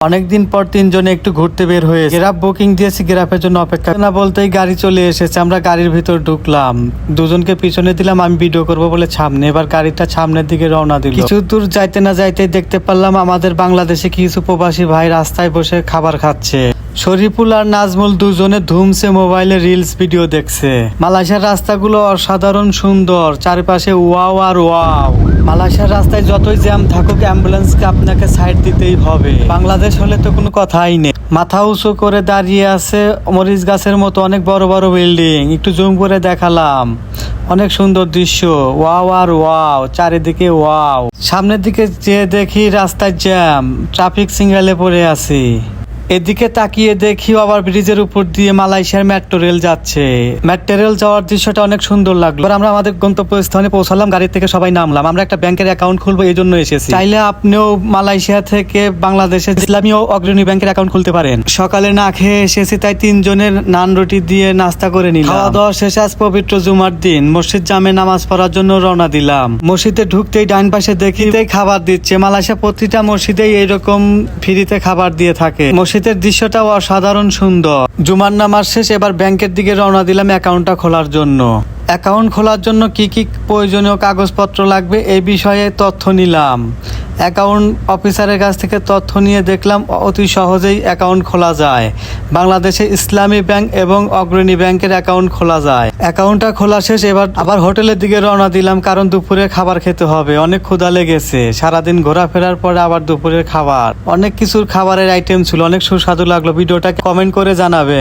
অনেকদিন পর তিনজনে একটু ঘুরতে বের হয়েছে। গ্রাফ বুকিং দিয়েছি, গ্রাফের জন্য অপেক্ষা না বলতেই গাড়ি চলে এসেছে। আমরা গাড়ির ভিতর ঢুকলাম, দুজনকে পিছনে দিলাম, আমি ভিডিও করব বলে সামনে। এবার গাড়িটা সামনের দিকে রওনা দিল। কিছু দূর যাইতে না যাইতে দেখতে পারলাম আমাদের বাংলাদেশে কিছু প্রবাসী ভাই রাস্তায় বসে খাবার খাচ্ছে। শরীফুল আর নাজমুল দুজনে ধুমছে মোবাইলে রিলস ভিডিও দেখছে। মালয়েশিয়ার রাস্তাগুলো অসাধারণ সুন্দর, চারিপাশে ওয়াও আর ওয়াও। মালয়েশিয়ার রাস্তায় যতই জ্যাম থাকুক, অ্যাম্বুলেন্সকে আপনাকে সাইড দিতেই হবে। বাংলাদেশ হলে তো কোনো কথাই নেই। মাথা উঁচু করে দাঁড়িয়ে আছে মরিচ গাছের মতো অনেক বড় বড় বিল্ডিং। একটু জুম করে দেখালাম, অনেক সুন্দর দৃশ্য, ওয়াও আর ওয়াও, চারিদিকে ওয়াও। সামনের দিকে যে দেখি রাস্তায় জ্যাম, ট্রাফিক সিগন্যালে পড়ে আছি। এদিকে তাকিয়ে দেখি আবার ব্রিজের উপর দিয়ে মালয়েশিয়ার মেট্রো রেল যাচ্ছে। মেট্রো রেল যাওয়ার দৃশ্যটা অনেক সুন্দর লাগলো। এবার আমরা আমাদের গন্তব্যস্থানে পৌঁছালাম, গাড়ি থেকে সবাই নামলাম। আমরা একটা ব্যাংকের অ্যাকাউন্ট খুলবো, এই জন্য এসেছি। চাইলে আপনিও মালয়েশিয়া থেকে বাংলাদেশে ইসলামী ও অগ্রণী ব্যাংকের অ্যাকাউন্ট খুলতে পারেন। সকালে না খেয়ে এসেছি, তাই তিনজনের নান রুটি দিয়ে নাস্তা করে নিলাম। খাওয়া দাওয়া শেষে আজ পবিত্র জুমার দিন, মসজিদ জামে নামাজ পড়ার জন্য রওনা দিলাম। মসজিদে ঢুকতেই ডাইন পাশে দেখি খাবার দিচ্ছে। মালয়েশিয়া প্রতিটা মসজিদেই এইরকম ফ্রিতে খাবার দিয়ে থাকে। মসজিদের দৃশ্যটাও অসাধারণ সুন্দর। জুমার নামাজ শেষ, এবার ব্যাংকের দিকে রওনা দিলাম অ্যাকাউন্টটা খোলার জন্য। অ্যাকাউন্ট খোলার জন্য কি কি প্রয়োজনীয় কাগজপত্র লাগবে এই বিষয়ে তথ্য নিলাম। অ্যাকাউন্ট অফিসারের কাছ থেকে তথ্য নিয়ে দেখলাম অতি সহজেই অ্যাকাউন্ট খোলা যায়। বাংলাদেশে ইসলামী ব্যাংক এবং অগ্রণী ব্যাংকের অ্যাকাউন্ট খোলা যায়। অ্যাকাউন্টটা খোলা শেষ, এবার আবার হোটেলের দিকে রওনা দিলাম, কারণ দুপুরে খাবার খেতে হবে। অনেক ক্ষুধা লেগেছে, সারাদিন ঘোরাফেরার পরে আবার দুপুরের খাবার। অনেক কিছুর খাবারের আইটেম ছিল, অনেক সুস্বাদু লাগলো। ভিডিওটা কমেন্ট করে জানাবে।